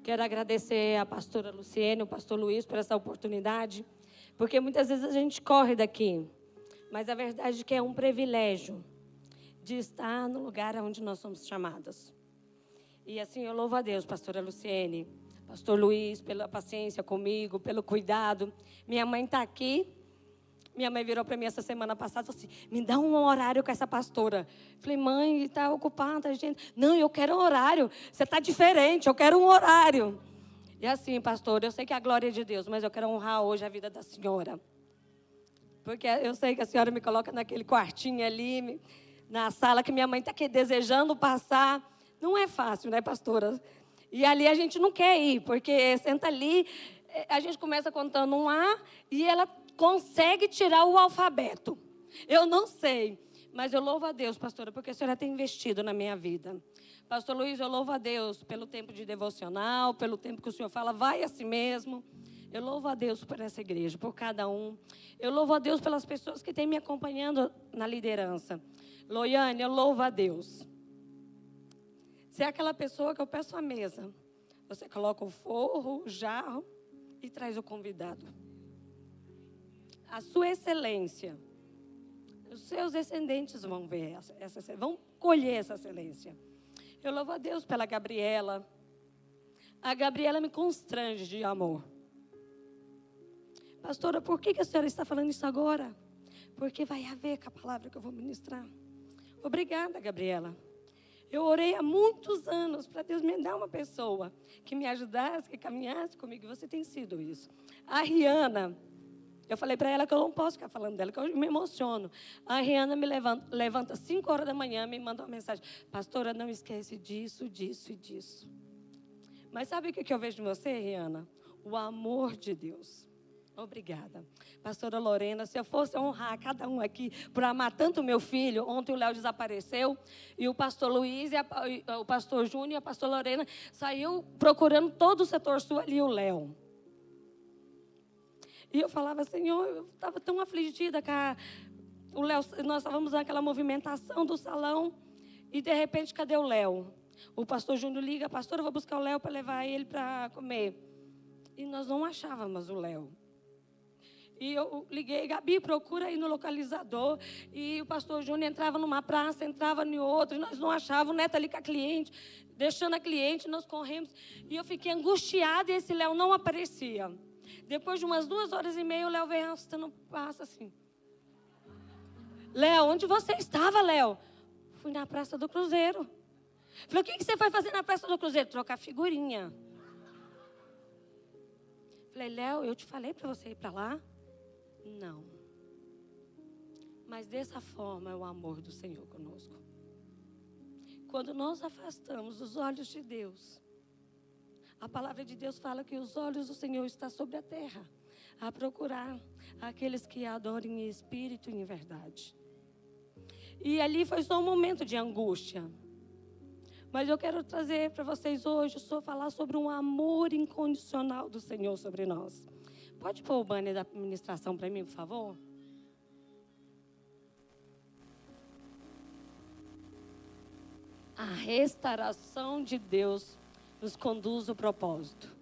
Quero agradecer a pastora Luciene, o pastor Luiz, por essa oportunidade, porque muitas vezes a gente corre daqui, mas a verdade é que é um privilégio de estar no lugar onde nós somos chamados. E assim, eu louvo a Deus, pastora Luciene, pastor Luiz, pela paciência comigo, pelo cuidado. Minha mãe está aqui. Minha mãe virou para mim essa semana passada e falou assim, me dá um horário com essa pastora. Falei, mãe, está ocupada, gente. Não, eu quero um horário. Você está diferente, eu quero um horário. E assim, pastor, eu sei que é a glória é de Deus, mas eu quero honrar hoje a vida da senhora. Porque eu sei que a senhora me coloca naquele quartinho ali, na sala que minha mãe está aqui desejando passar. Não é fácil, né, pastora? E ali a gente não quer ir, porque senta ali, a gente começa contando um A e ela consegue tirar o alfabeto. Eu não sei, mas eu louvo a Deus, pastora, porque a senhora tem investido na minha vida. Pastor Luiz, eu louvo a Deus pelo tempo de devocional, pelo tempo que o senhor fala, vai a si mesmo. Eu louvo a Deus por essa igreja, por cada um. Eu louvo a Deus pelas pessoas que têm me acompanhando na liderança. Loiane, eu louvo a Deus. Você é aquela pessoa que eu peço a mesa. Você coloca o forro, o jarro e traz o convidado. A sua excelência. Os seus descendentes vão ver vão colher essa excelência. Eu louvo a Deus pela Gabriela. A Gabriela me constrange de amor. Pastora, por que a senhora está falando isso agora? Porque vai haver com a palavra que eu vou ministrar. Obrigada, Gabriela. Eu orei há muitos anos para Deus me dar uma pessoa que me ajudasse, que caminhasse comigo. Você tem sido isso. A Rihanna, eu falei para ela que eu não posso ficar falando dela, que eu me emociono. A Rihanna me levanta às 5 horas da manhã, me manda uma mensagem. Pastora, não esquece disso, disso e disso. Mas sabe o que eu vejo em você, Rihanna? O amor de Deus. Obrigada. Pastora Lorena, se eu fosse honrar cada um aqui por amar tanto o meu filho, ontem o Léo desapareceu, e o pastor Luiz, o pastor Júnior e a pastora Lorena saiu procurando todo o setor sul ali, o Léo. E eu falava, Senhor, eu estava tão afligida com o Léo, nós estávamos naquela movimentação do salão, e de repente, cadê o Léo? O pastor Júnior liga, pastor, eu vou buscar o Léo para levar ele para comer. E nós não achávamos o Léo. E eu liguei, Gabi, procura aí no localizador. E o pastor Júnior entrava numa praça, entrava em outra, e nós não achávamos, o Neto ali com a cliente, deixando a cliente, nós corremos. E eu fiquei angustiada e esse Léo não aparecia. Depois de umas 2h30, o Léo veio arrastando passa assim. Léo, onde você estava, Léo? Fui na Praça do Cruzeiro. Falei, o que você foi fazer na Praça do Cruzeiro? Trocar figurinha. Falei, Léo, eu te falei para você ir para lá? Não. Mas dessa forma é o amor do Senhor conosco. Quando nós afastamos os olhos de Deus, a palavra de Deus fala que os olhos do Senhor estão sobre a terra, a procurar aqueles que adorem em espírito e em verdade. E ali foi só um momento de angústia. Mas eu quero trazer para vocês hoje, só falar sobre um amor incondicional do Senhor sobre nós. Pode pôr o banner da ministração para mim, por favor? A restauração de Deus nos conduz ao propósito.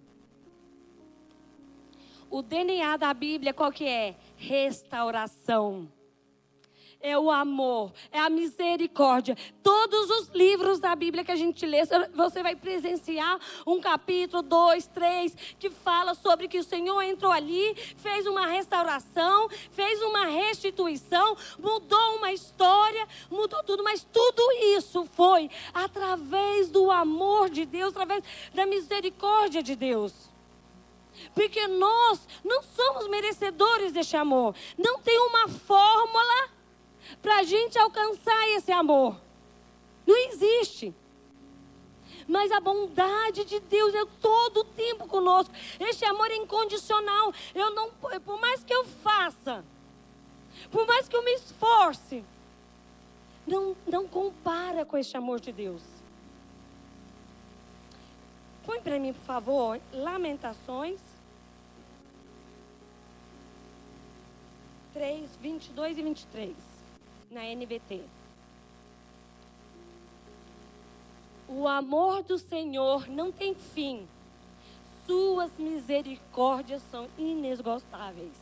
O DNA da Bíblia qual que é? Restauração. É o amor, é a misericórdia. Todos os livros da Bíblia que a gente lê, você vai presenciar um capítulo, 2, 3, que fala sobre que o Senhor entrou ali, fez uma restauração, fez uma restituição, mudou uma história, mudou tudo. Mas tudo isso foi através do amor de Deus, através da misericórdia de Deus. Porque nós não somos merecedores deste amor. Não tem uma fórmula para a gente alcançar esse amor. Não existe. Mas a bondade de Deus é todo o tempo conosco. Este amor é incondicional. Por mais que eu faça, por mais que eu me esforce, não compara com este amor de Deus. Põe para mim, por favor, Lamentações 3, 22 e 23. Na NVT. O amor do Senhor não tem fim. Suas misericórdias são inesgotáveis.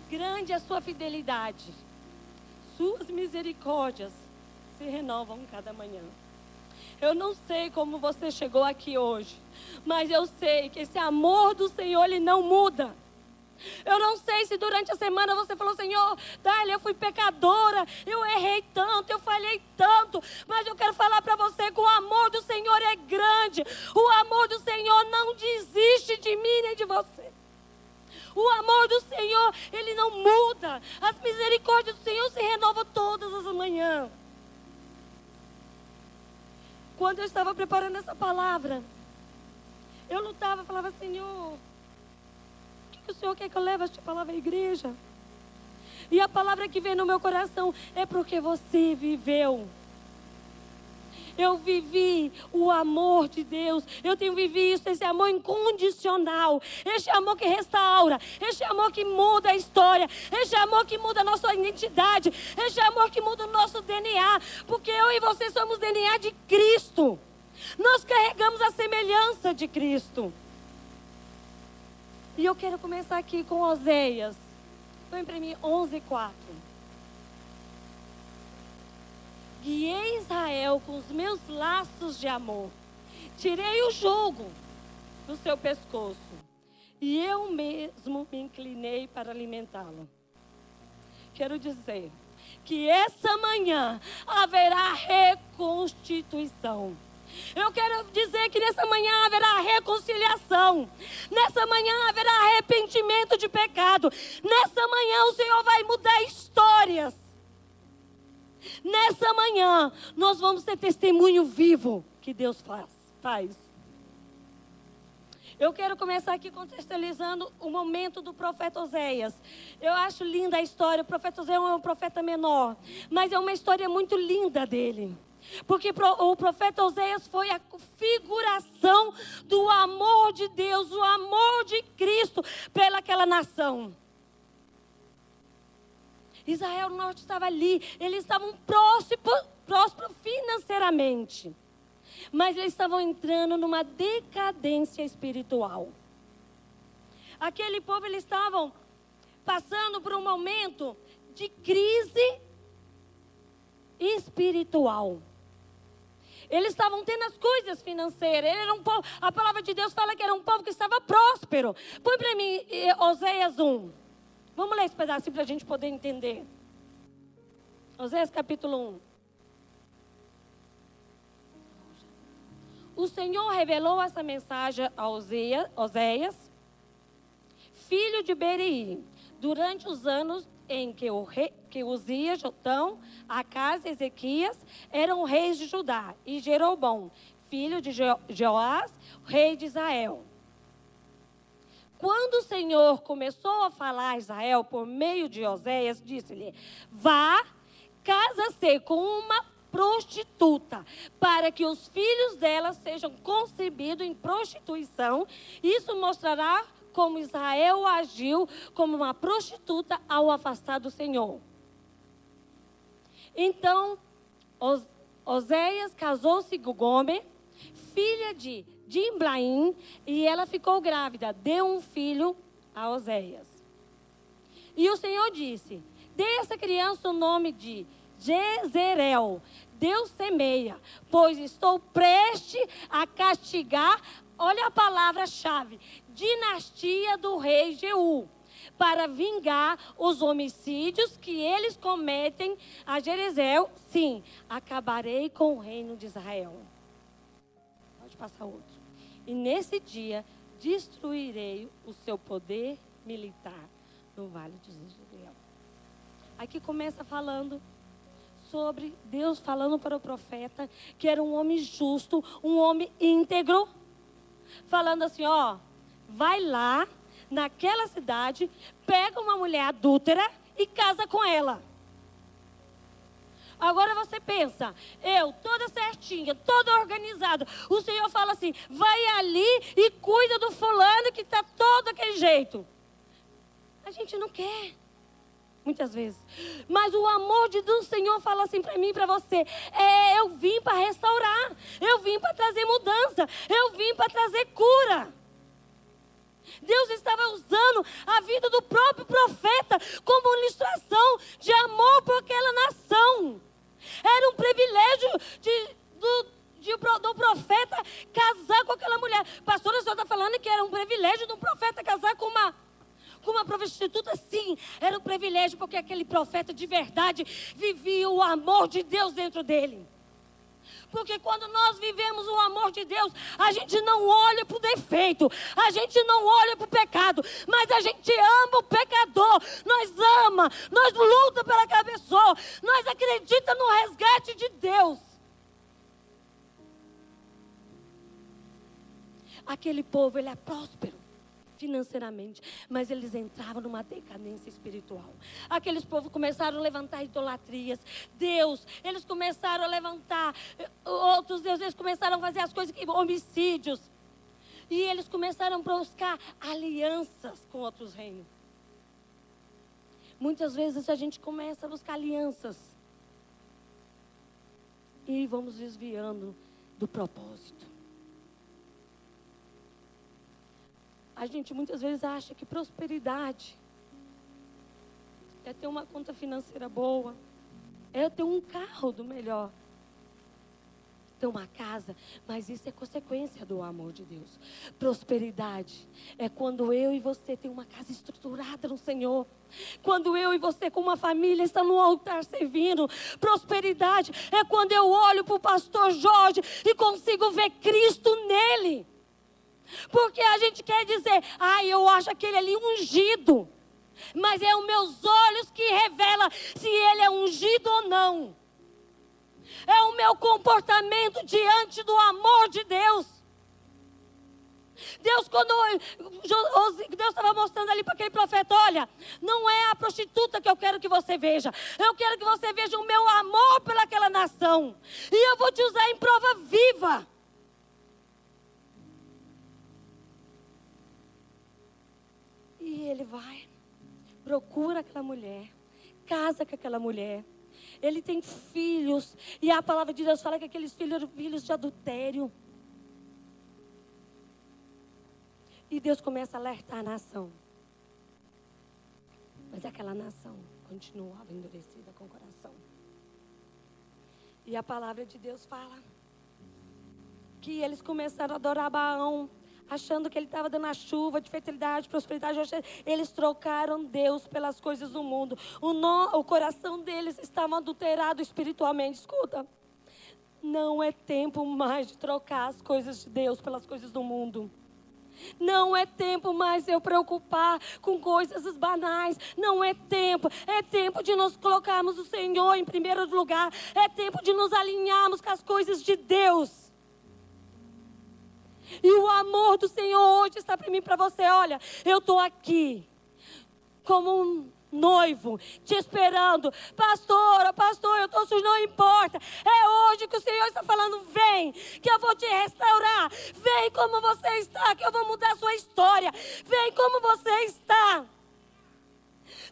Grande é a sua fidelidade. Suas misericórdias se renovam cada manhã. Eu não sei como você chegou aqui hoje, mas eu sei que esse amor do Senhor, ele não muda. Eu não sei se durante a semana você falou: Senhor, Dália, eu fui pecadora, eu errei tanto, eu falhei tanto. Mas eu quero falar para você que o amor do Senhor é grande. O amor do Senhor não desiste de mim nem de você. O amor do Senhor, ele não muda. As misericórdias do Senhor se renovam todas as manhãs. Quando eu estava preparando essa palavra, eu lutava, falava: Senhor, o Senhor quer que eu leve esta palavra à igreja? E a palavra que vem no meu coração é porque você viveu. Eu vivi o amor de Deus. Eu tenho vivido esse amor incondicional. Este amor que restaura. Este amor que muda a história. Este amor que muda a nossa identidade. Este amor que muda o nosso DNA. Porque eu e você somos DNA de Cristo. Nós carregamos a semelhança de Cristo. E eu quero começar aqui com Oséias. Põe para mim 11:4. Guiei Israel com os meus laços de amor. Tirei o jugo do seu pescoço. E eu mesmo me inclinei para alimentá-lo. Quero dizer que essa manhã haverá reconstituição. Eu quero dizer que nessa manhã haverá reconciliação. Nessa manhã haverá arrependimento de pecado. Nessa manhã o Senhor vai mudar histórias. Nessa manhã nós vamos ter testemunho vivo que Deus faz. Eu quero começar aqui contextualizando o momento do profeta Oséias. Eu acho linda a história. O profeta Oséias é um profeta menor, mas é uma história muito linda dele. Porque o profeta Oséias foi a figuração do amor de Deus, o amor de Cristo pelaquela nação. Israel do Norte estava ali, eles estavam prósperos financeiramente, mas eles estavam entrando numa decadência espiritual. Aquele povo, eles estavam passando por um momento de crise espiritual. Eles estavam tendo as coisas financeiras. Ele era um povo, a palavra de Deus fala que era um povo que estava próspero. Põe para mim Oséias 1. Vamos ler esse pedacinho para a gente poder entender. Oséias capítulo 1. O Senhor revelou essa mensagem a Oséias, filho de Beeri, durante os anos em que Uzias, Jotão, Acaz e Ezequias eram reis de Judá, e Jeroboão, filho de Joás, rei de Israel. Quando o Senhor começou a falar a Israel por meio de Oséias, disse-lhe: vá, casa-se com uma prostituta, para que os filhos dela sejam concebidos em prostituição. Isso mostrará como Israel agiu como uma prostituta ao afastar do Senhor. Então, Oséias casou-se com Gomer, filha de Diblaim, e ela ficou grávida, deu um filho a Oséias. E o Senhor disse: dê essa criança o nome de Jezreel, Deus semeia, pois estou prestes a castigar, olha a palavra-chave, dinastia do rei Jeú, para vingar os homicídios que eles cometem a Jezreel. Sim, acabarei com o reino de Israel. Pode passar outro. E nesse dia destruirei o seu poder militar no vale de Jezreel. Aqui começa falando sobre Deus falando para o profeta que era um homem justo, um homem íntegro, falando assim: ó, vai lá naquela cidade, pega uma mulher adúltera e casa com ela. Agora você pensa, eu toda certinha, toda organizada, o Senhor fala assim: vai ali e cuida do fulano que está todo daquele jeito. A gente não quer, muitas vezes. Mas o amor do Senhor fala assim para mim e para você: eu vim para restaurar, eu vim para trazer mudança, eu vim para trazer cura. Deus estava usando a vida do próprio profeta como ilustração de amor por aquela nação. Era um privilégio do profeta casar com aquela mulher. Pastora, a senhora está falando que era um privilégio do profeta casar com uma prostituta? Sim, era um privilégio, porque aquele profeta de verdade vivia o amor de Deus dentro dele. Porque quando nós vivemos o amor de Deus, a gente não olha para o defeito, a gente não olha para o pecado, mas a gente ama o pecador, nós luta pela aquela pessoa, nós acreditamos no resgate de Deus. Aquele povo, ele é próspero financeiramente, mas eles entravam numa decadência espiritual. Aqueles povos começaram a levantar idolatrias, eles começaram a levantar outros deuses, eles começaram a fazer as coisas que homicídios, e eles começaram a buscar alianças com outros reinos. Muitas vezes a gente começa a buscar alianças e vamos desviando do propósito. A gente muitas vezes acha que prosperidade é ter uma conta financeira boa, é ter um carro do melhor, ter uma casa, mas isso é consequência do amor de Deus. Prosperidade é quando eu e você tem uma casa estruturada no Senhor, quando eu e você com uma família está no altar servindo. Prosperidade é quando eu olho para o pastor Jorge e consigo ver Cristo nele. Porque a gente quer dizer, eu acho aquele ali ungido, mas é os meus olhos que revelam se ele é ungido ou não. É o meu comportamento diante do amor de Deus. Deus estava mostrando ali para aquele profeta, olha, não é a prostituta que eu quero que você veja, eu quero que você veja o meu amor pelaquela nação, e eu vou te usar em prova viva. E ele vai, procura aquela mulher, casa com aquela mulher. Ele tem filhos, e a palavra de Deus fala que aqueles filhos eram filhos de adultério. E Deus começa a alertar a nação. Mas aquela nação continuava endurecida com o coração. E a palavra de Deus fala que eles começaram a adorar Baal, achando que ele estava dando a chuva de fertilidade, prosperidade. Eles trocaram Deus pelas coisas do mundo. O coração deles estava adulterado espiritualmente. Escuta, não é tempo mais de trocar as coisas de Deus pelas coisas do mundo. Não é tempo mais de eu preocupar com coisas banais. Não é tempo. É tempo de nós colocarmos o Senhor em primeiro lugar. É tempo de nos alinharmos com as coisas de Deus. E o amor do Senhor hoje está para mim e para você. Olha, eu estou aqui como um noivo, te esperando. Pastor, eu estou sujo, não importa. É hoje que o Senhor está falando, vem, que eu vou te restaurar. Vem como você está, que eu vou mudar a sua história. Vem como você está.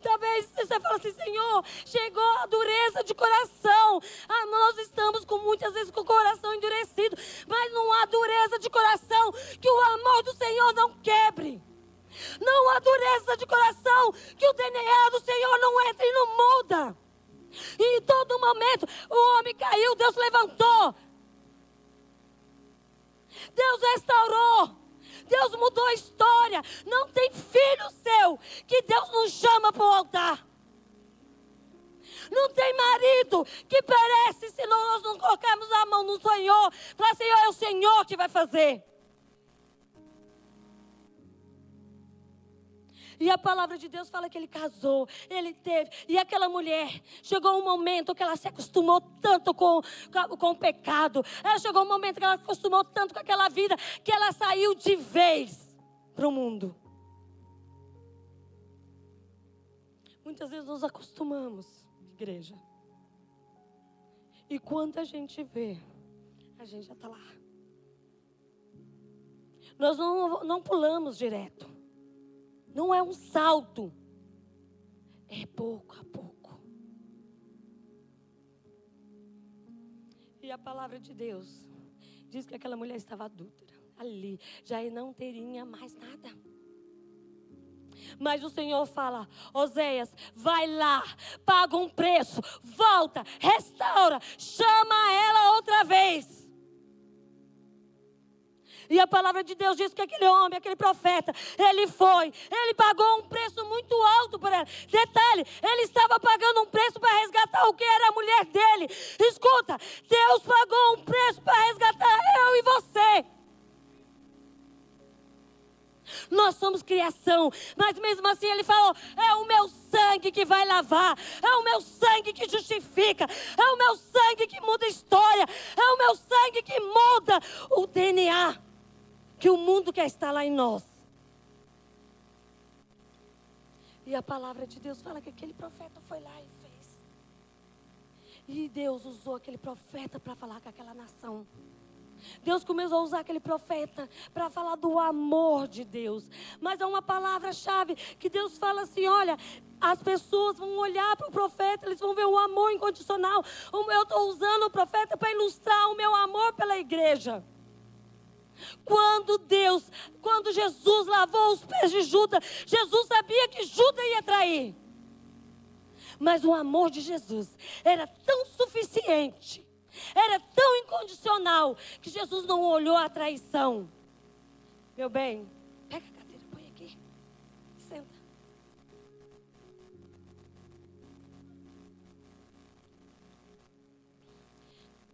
Talvez você fale assim, Senhor, chegou a dureza de coração. Nós estamos muitas vezes com o coração endurecido, mas não há dureza de coração que o amor do Senhor não quebre. Não há dureza de coração que o DNA do Senhor não entre e não muda. E em todo momento o homem caiu, Deus levantou. Deus restaurou. Deus mudou a história. Não tem filho seu que Deus não chama para o altar. Não tem marido que perece se nós não colocarmos a mão no Senhor. Falar, Senhor, é o Senhor que vai fazer. E a palavra de Deus fala que ele casou, ele teve. E aquela mulher, chegou um momento que ela se acostumou tanto com o pecado. Chegou um momento que ela se acostumou tanto com aquela vida, que ela saiu de vez para o mundo. Muitas vezes nos acostumamos, igreja. E quando a gente vê, a gente já está lá. Nós não pulamos direto. Não é um salto. É pouco a pouco. E a palavra de Deus diz que aquela mulher estava adúltera. Ali já não teria mais nada. Mas o Senhor fala: Oséias, vai lá, paga um preço, volta, restaura, chama ela outra vez. E a palavra de Deus diz que aquele homem, aquele profeta, ele pagou um preço muito alto por ela. Detalhe, ele estava pagando um preço para resgatar o que era a mulher dele. Escuta, Deus pagou um preço para resgatar eu e você. Nós somos criação, mas mesmo assim ele falou: é o meu sangue que vai lavar, é o meu sangue que justifica, é o meu sangue que muda a história, é o meu sangue que muda o DNA que o mundo quer estar lá em nós. E a palavra de Deus fala que aquele profeta foi lá e fez. E Deus usou aquele profeta para falar com aquela nação. Deus começou a usar aquele profeta para falar do amor de Deus. Mas é uma palavra-chave que Deus fala assim: olha, as pessoas vão olhar para o profeta, eles vão ver o amor incondicional. Eu estou usando o profeta para ilustrar o meu amor pela igreja. Quando Jesus lavou os pés de Judas, Jesus sabia que Judas ia trair. Mas o amor de Jesus era tão suficiente, era tão incondicional, que Jesus não olhou a traição. Meu bem, pega a cadeira, põe aqui, senta.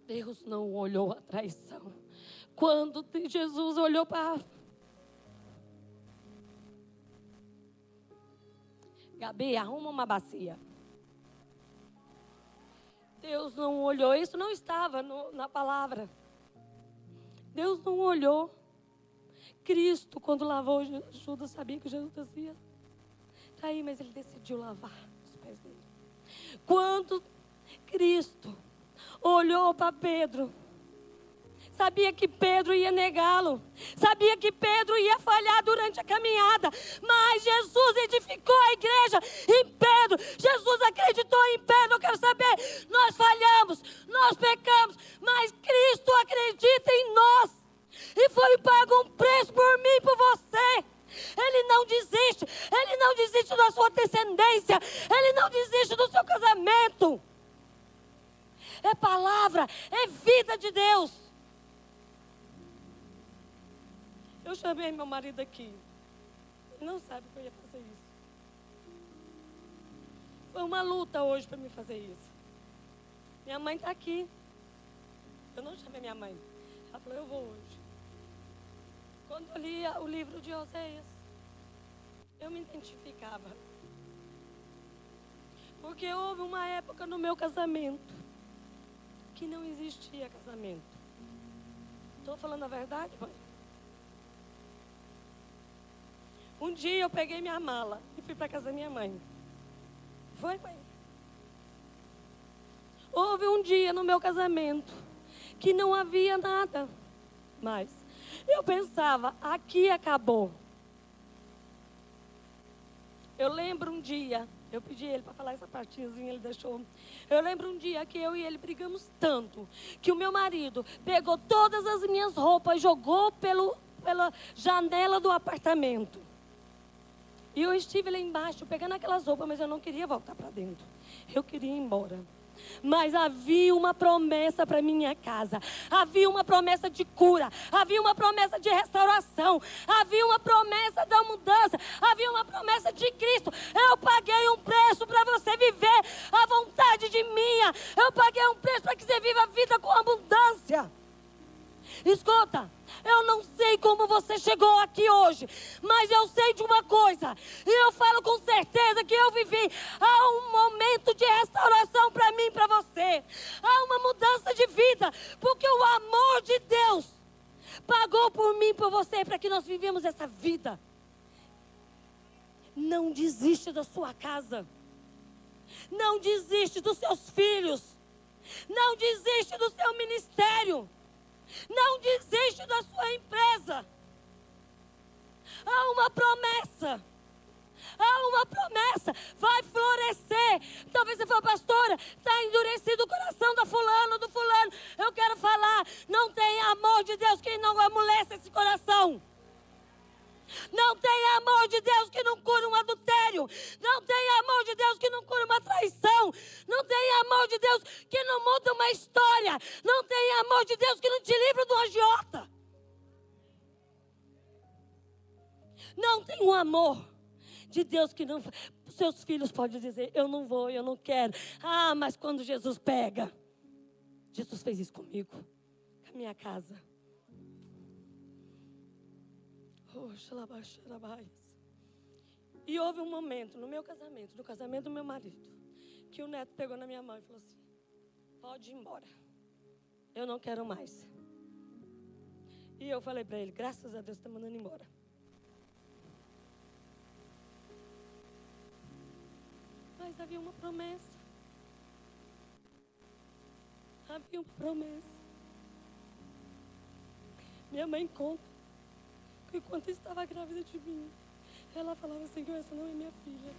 Deus não olhou a traição. Quando Jesus olhou para... Gabi, arruma uma bacia. Deus não olhou, isso não estava na palavra. Deus não olhou. Cristo, quando lavou Judas, sabia que Judas ia trair, mas ele decidiu lavar os pés dele. Quando Cristo olhou para Pedro, sabia que Pedro ia negá-lo. Sabia que Pedro ia falhar durante a caminhada. Mas Jesus edificou a igreja em Pedro. Jesus acreditou em Pedro. Eu quero saber, nós falhamos, nós pecamos, mas Cristo acredita em nós. E foi pago um preço por mim e por você. Ele não desiste. Ele não desiste da sua descendência. Ele não desiste do seu casamento. É palavra, é vida de Deus. Eu chamei meu marido aqui. Ele não sabe que eu ia fazer isso. Foi uma luta hoje para mim fazer isso. Minha mãe está aqui. Eu não chamei minha mãe. Ela falou: eu vou hoje. Quando eu li o livro de Oséias, eu me identificava. Porque houve uma época no meu casamento que não existia casamento. Estou falando a verdade, mãe? Um dia eu peguei minha mala e fui para casa da minha mãe. Foi, mãe? Houve um dia no meu casamento que não havia nada mais. Eu pensava, aqui acabou. Eu lembro um dia, eu pedi ele para falar essa partezinha, ele deixou. Eu lembro um dia que eu e ele brigamos tanto, que o meu marido pegou todas as minhas roupas e jogou pela janela do apartamento. E eu estive lá embaixo pegando aquelas roupas, mas eu não queria voltar para dentro. Eu queria ir embora. Mas havia uma promessa para minha casa. Havia uma promessa de cura. Havia uma promessa de restauração. Havia uma promessa da mudança. Havia uma promessa de Cristo. Eu paguei um preço para você viver a vontade de minha. Eu paguei um preço para que você viva a vida com abundância. Escuta, eu não sei como você chegou aqui hoje, mas eu sei de uma coisa, e eu falo com certeza que eu vivi. Há um momento de restauração para mim e para você. Há uma mudança de vida, porque o amor de Deus pagou por mim e por você, para que nós vivemos essa vida. Não desiste da sua casa. Não desiste dos seus filhos. Não desiste do seu ministério. Não desiste da sua empresa. Há uma promessa. Há uma promessa. Vai florescer. Talvez você fale: pastora, está endurecido o coração do fulano. Eu quero falar, não tem amor de Deus que não amolece esse coração. Não tem amor de Deus que não cura um adultério. Não tem amor de Deus que não cura uma traição. Não tem amor de Deus que não muda uma história. Não tem amor de Deus que não te livra do agiota. Não tem um amor de Deus que não... Seus filhos podem dizer, eu não vou, eu não quero. Ah, mas quando Jesus pega... Jesus fez isso comigo, com a minha casa. E houve um momento no meu casamento, no casamento do meu marido, que o neto pegou na minha mão e falou assim, pode ir embora, eu não quero mais. E eu falei para ele, graças a Deus está mandando embora. Mas havia uma promessa. Havia uma promessa. Minha mãe conta que quando estava grávida de mim, ela falava, Senhor, essa não é minha filha.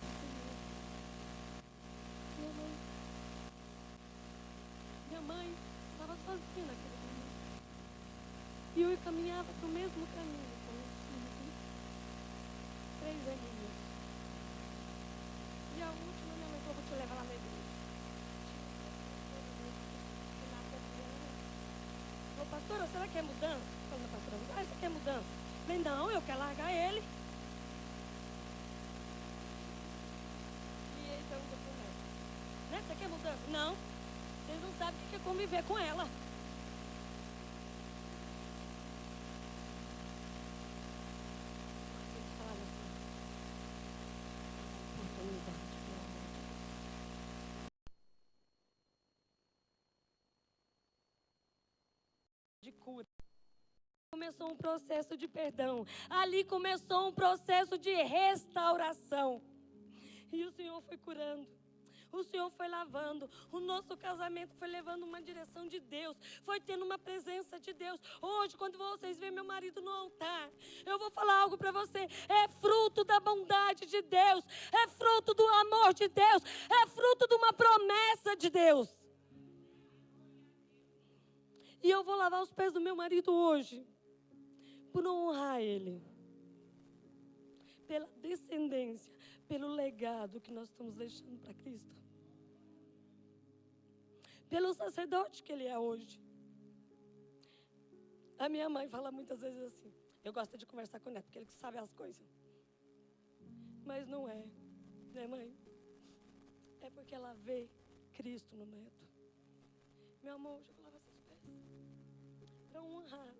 Minha mãe estava sozinha naquele momento. E eu caminhava para o mesmo caminho com os filhos. 3 aninhos. E a última, minha mãe falou, vou te levar lá na igreja. Falou, pastora, será que é mudança? Falei, pastora, você quer mudança? Falei, não, eu quero largar ele. E ele perguntou para o neto, você quer mudança? Não, vocês não sabem o que é conviver com ela. Vocês falam assim, oportunidade. De cura. Começou um processo de perdão. Ali começou um processo de restauração. E o Senhor foi curando. O Senhor foi lavando. O nosso casamento foi levando uma direção de Deus. Foi tendo uma presença de Deus. Hoje, quando vocês veem meu marido no altar, eu vou falar algo para você. É fruto da bondade de Deus. É fruto do amor de Deus. É fruto de uma promessa de Deus. E eu vou lavar os pés do meu marido hoje, por honrar ele, pela descendência, pelo legado que nós estamos deixando para Cristo, pelo sacerdote que ele é hoje. A minha mãe fala muitas vezes assim, eu gosto de conversar com o neto, porque ele sabe as coisas. Mas não é, né, mãe? É porque ela vê Cristo no neto. Meu amor, hoje eu vou lavar seus pés. Para honrar.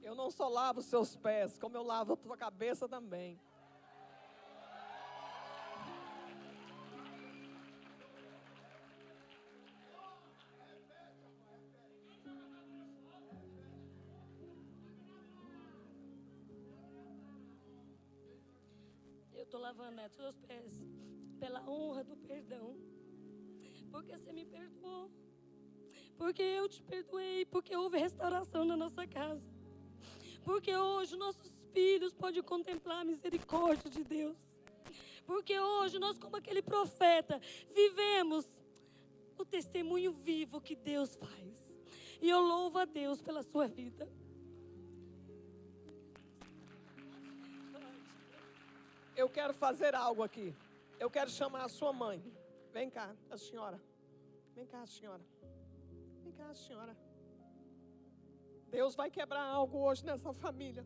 Eu não só lavo os seus pés, como eu lavo a tua cabeça também. Eu estou lavando os seus pés pela honra do perdão. Porque você me perdoou. Porque eu te perdoei. Porque houve restauração na nossa casa. Porque hoje nossos filhos podem contemplar a misericórdia de Deus. Porque hoje nós, como aquele profeta, vivemos o testemunho vivo que Deus faz. E eu louvo a Deus pela sua vida. Eu quero fazer algo aqui. Eu quero chamar a sua mãe. Vem cá, a senhora. Vem cá, a senhora. Vem cá, a senhora. Deus vai quebrar algo hoje nessa família.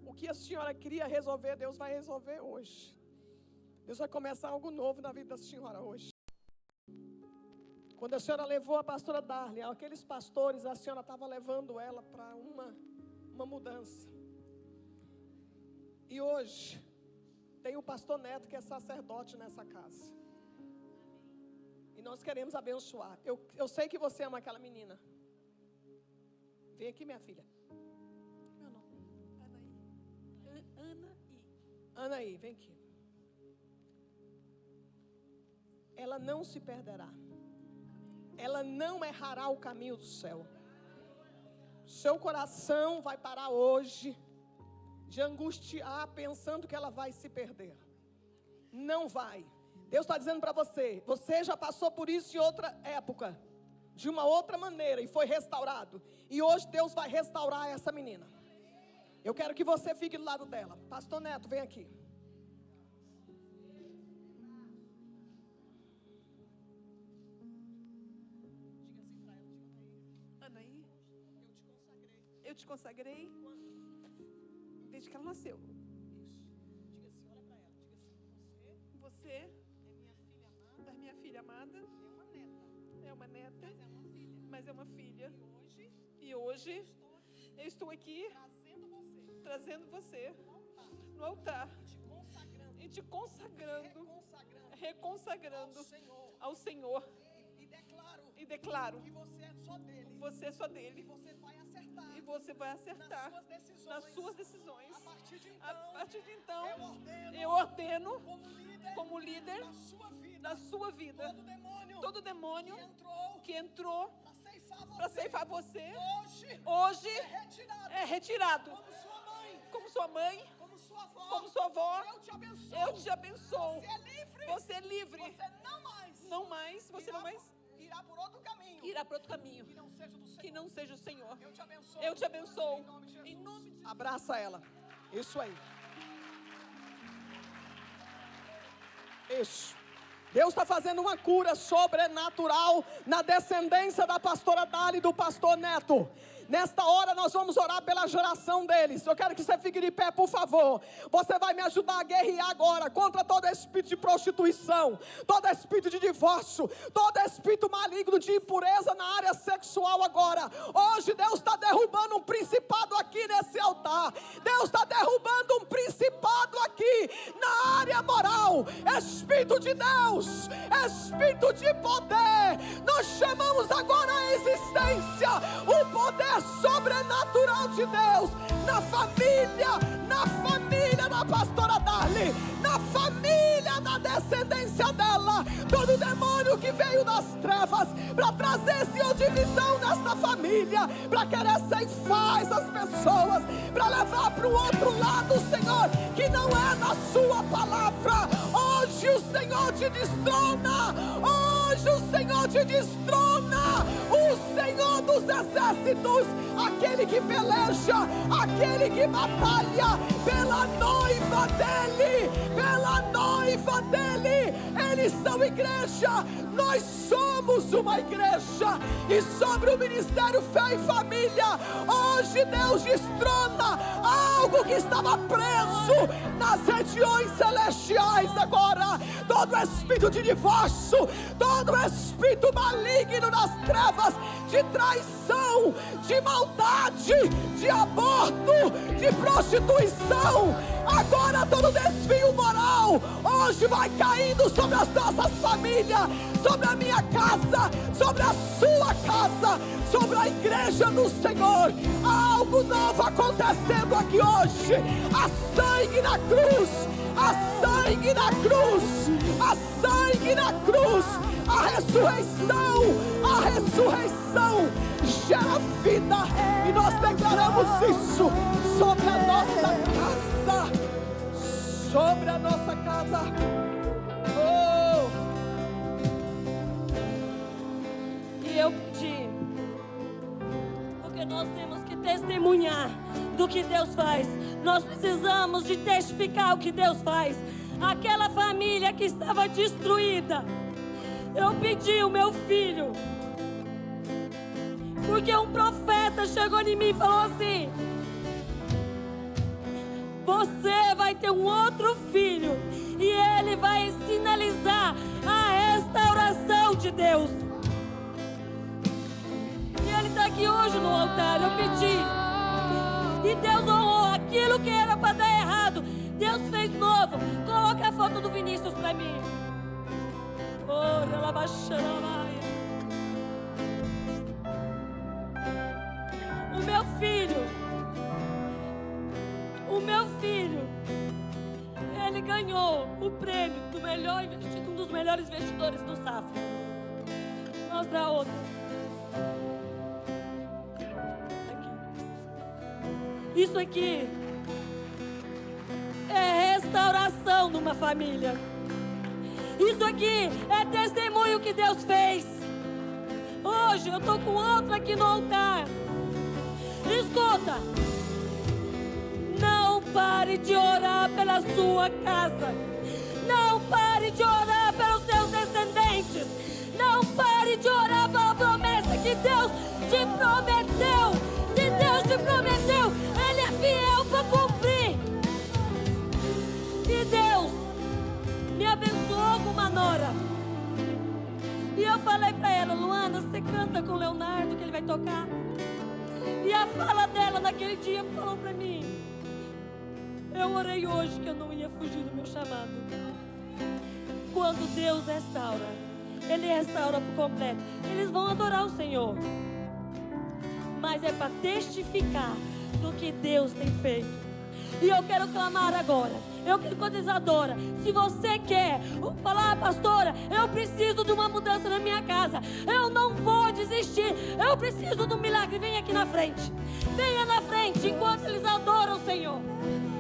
O que a senhora queria resolver, Deus vai resolver hoje. Deus vai começar algo novo na vida da senhora hoje. Quando a senhora levou a pastora Darley, aqueles pastores, a senhora estava levando ela para uma mudança. E hoje, tem o pastor Neto, que é sacerdote nessa casa. E nós queremos abençoar. Eu sei que você ama aquela menina. Vem aqui, minha filha. Meu nome? Anaí, vem aqui. Ela não se perderá. Ela não errará o caminho do céu. Seu coração vai parar hoje de angustiar pensando que ela vai se perder. Não vai. Deus está dizendo para você, você já passou por isso em outra época, de uma outra maneira, e foi restaurado. E hoje Deus vai restaurar essa menina. Eu quero que você fique do lado dela. Pastor Neto, vem aqui. Anaí, eu te consagrei desde que ela nasceu. Você é minha filha amada. É uma neta. Mas é uma filha. E hoje eu estou aqui trazendo você no altar e te consagrando, reconsagrando ao Senhor. E declaro que você é só dele. Você é só dele. E você vai acertar nas suas decisões. A partir de então, eu ordeno como líder da sua vida, todo demônio que entrou para ceifar você, hoje é retirado. como sua mãe, Como sua avó, eu te abençoo. Você é livre. Você não mais irá por outro caminho. irá para outro caminho Que não seja do Senhor. que não seja o Senhor. Eu te abençoo. Em nome de Jesus. Abraça ela. Isso aí. Isso. Deus está fazendo uma cura sobrenatural na descendência da pastora Dali e do pastor Neto. Nesta hora nós vamos orar pela geração deles. Eu quero que você fique de pé, por favor. Você vai me ajudar a guerrear agora contra todo espírito de prostituição, todo espírito de divórcio, todo espírito maligno de impureza na área sexual agora. Hoje Deus está derrubando um principado aqui nesse altar. Deus está derrubando um principado aqui na área moral. Espírito de Deus, espírito de poder. Nós chamamos agora a existência o poder sobrenatural de Deus na família da pastora Darly, na família da descendência dela. Todo demônio que veio das trevas para trazer Senhor divisão nesta família, para querer ceifar essas pessoas, para levar para o outro lado, Senhor, que não é na sua palavra. Hoje o Senhor te destrona. Hoje o Senhor te destrona. O Senhor dos exércitos, aquele que peleja, aquele que batalha pela noiva dele, pela noiva dele. Eles são igreja, nós somos uma igreja. E sobre o ministério Fé e Família, hoje Deus destrona algo que estava preso nas regiões celestiais agora. Todo espírito de divórcio, todo espírito maligno nas trevas, de traição, de maldade, de aborto, de prostituição, agora todo desvio moral, hoje vai caindo sobre as nossas famílias, sobre a minha casa, sobre a sua casa, sobre a igreja do Senhor. Há algo novo acontecendo aqui hoje. Há sangue na cruz, há sangue na cruz, há sangue na cruz. A ressurreição gera vida, e nós declaramos isso sobre a nossa casa, sobre a nossa casa. Oh. E eu pedi, porque nós temos que testemunhar do que Deus faz. Nós precisamos de testificar o que Deus faz. Aquela família que estava destruída, eu pedi o meu filho, porque um profeta chegou em mim e falou assim: você vai ter um outro filho, e ele vai sinalizar a restauração de Deus. E ele está aqui hoje no altar. Eu pedi, e Deus honrou aquilo que era para dar errado. Deus fez novo. Coloca a foto do Vinícius para mim. O meu filho, ele ganhou o prêmio do melhor investidor, um dos melhores investidores do Safra. Mostra a outra. Aqui. Isso aqui é restauração numa família. Isso Isso aqui é testemunho que Deus fez. Hoje eu estou com outro aqui no altar. Escuta. Não pare de orar pela sua casa. Não pare de orar pelos seus descendentes. Não pare de orar pela promessa que Deus te prometeu. Se Deus te prometeu, Ele é fiel para cumprir. E Deus me abençoou com uma nora. E eu falei para ela: Luana, você canta com o Leonardo que ele vai tocar? E a fala dela naquele dia falou para mim: eu orei hoje que eu não ia fugir do meu chamado. Quando Deus restaura, Ele restaura por completo. Eles vão adorar o Senhor, mas é para testificar do que Deus tem feito. E eu quero clamar agora. Eu quero que vocês adoram. Se você quer falar: pastora, eu preciso de uma mudança na minha casa, eu não vou desistir, eu preciso de um milagre, vem aqui na frente. Venha na frente enquanto eles adoram o Senhor. Fogo em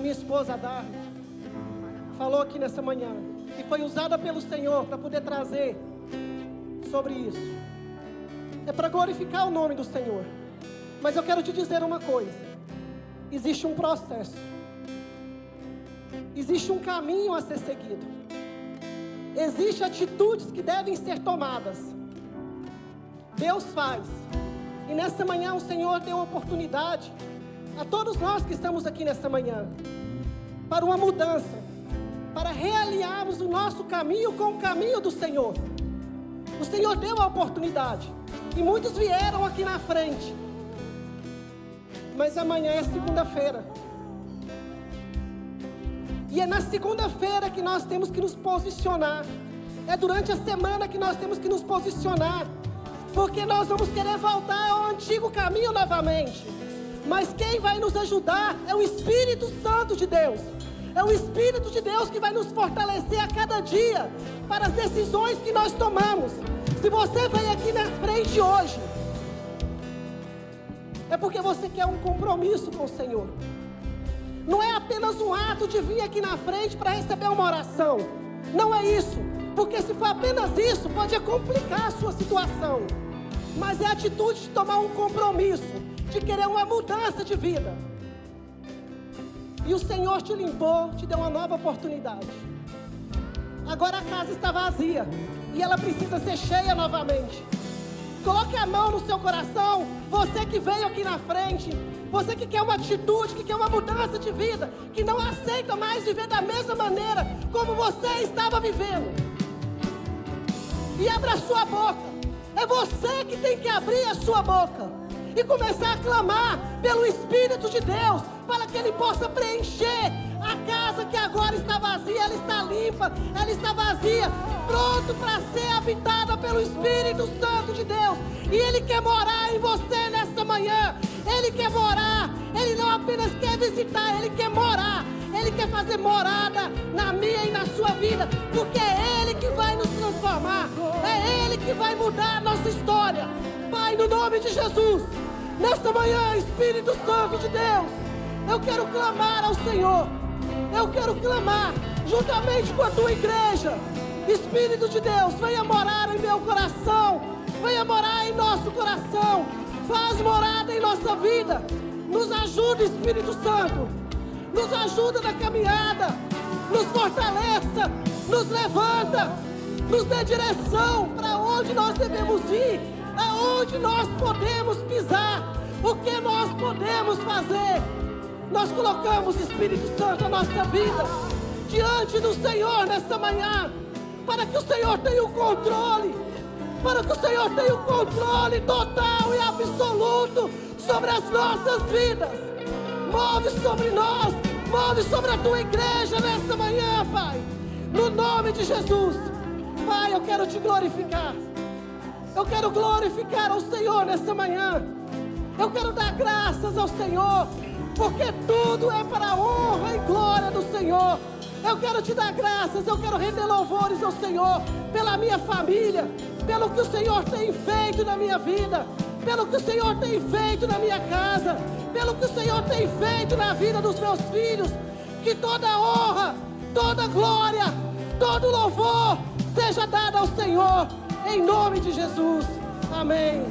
minha esposa, a Darla, falou aqui nessa manhã, e foi usada pelo Senhor para poder trazer sobre isso. É para glorificar o nome do Senhor. Mas eu quero te dizer uma coisa. Existe um processo. Existe um caminho a ser seguido. Existem atitudes que devem ser tomadas. Deus faz. E nessa manhã o Senhor deu uma oportunidade a todos nós que estamos aqui nessa manhã para uma mudança, para realinharmos o nosso caminho com o caminho do Senhor. O Senhor deu a oportunidade e muitos vieram aqui na frente, mas amanhã é segunda-feira, e é na segunda-feira que nós temos que nos posicionar. É durante a semana que nós temos que nos posicionar, porque nós vamos querer voltar ao antigo caminho novamente. Mas quem vai nos ajudar é o Espírito Santo de Deus. É o Espírito de Deus que vai nos fortalecer a cada dia para as decisões que nós tomamos. Se você veio aqui na frente hoje, é porque você quer um compromisso com o Senhor. Não é apenas um ato de vir aqui na frente para receber uma oração. Não é isso. Porque se for apenas isso, pode complicar a sua situação. Mas é a atitude de tomar um compromisso, de querer uma mudança de vida. E o Senhor te limpou, te deu uma nova oportunidade. Agora a casa está vazia e ela precisa ser cheia novamente. Coloque a mão no seu coração, você que veio aqui na frente, você que quer uma atitude, que quer uma mudança de vida, que não aceita mais viver da mesma maneira como você estava vivendo. E abra a sua boca. É você que tem que abrir a sua boca e começar a clamar pelo Espírito de Deus, para que Ele possa preencher a casa que agora está vazia. Ela está limpa, ela está vazia, pronto para ser habitada pelo Espírito Santo de Deus. E Ele quer morar em você nessa manhã. Ele quer morar. Ele não apenas quer visitar, Ele quer morar. Ele quer fazer morada na minha e na sua vida, porque é Ele que vai nos transformar, é Ele que vai mudar a nossa história. Pai, no nome de Jesus, nesta manhã, Espírito Santo de Deus, eu quero clamar ao Senhor, eu quero clamar juntamente com a tua igreja. Espírito de Deus, venha morar em meu coração, venha morar em nosso coração, faz morada em nossa vida, nos ajuda, Espírito Santo. Nos ajuda na caminhada, nos fortaleça, nos levanta, nos dê direção para onde nós devemos ir, aonde nós podemos pisar, o que nós podemos fazer. Nós colocamos, Espírito Santo, a nossa vida diante do Senhor nesta manhã, para que o Senhor tenha o controle, para que o Senhor tenha o controle total e absoluto sobre as nossas vidas. Move sobre nós, move sobre a tua igreja nessa manhã, Pai, no nome de Jesus. Pai, eu quero te glorificar, eu quero glorificar ao Senhor nessa manhã, eu quero dar graças ao Senhor, porque tudo é para a honra e glória do Senhor. Eu quero te dar graças, eu quero render louvores ao Senhor pela minha família, pelo que o Senhor tem feito na minha vida, pelo que o Senhor tem feito na minha casa, pelo que o Senhor tem feito na vida dos meus filhos. Que toda honra, toda glória, todo louvor seja dado ao Senhor, em nome de Jesus. Amém.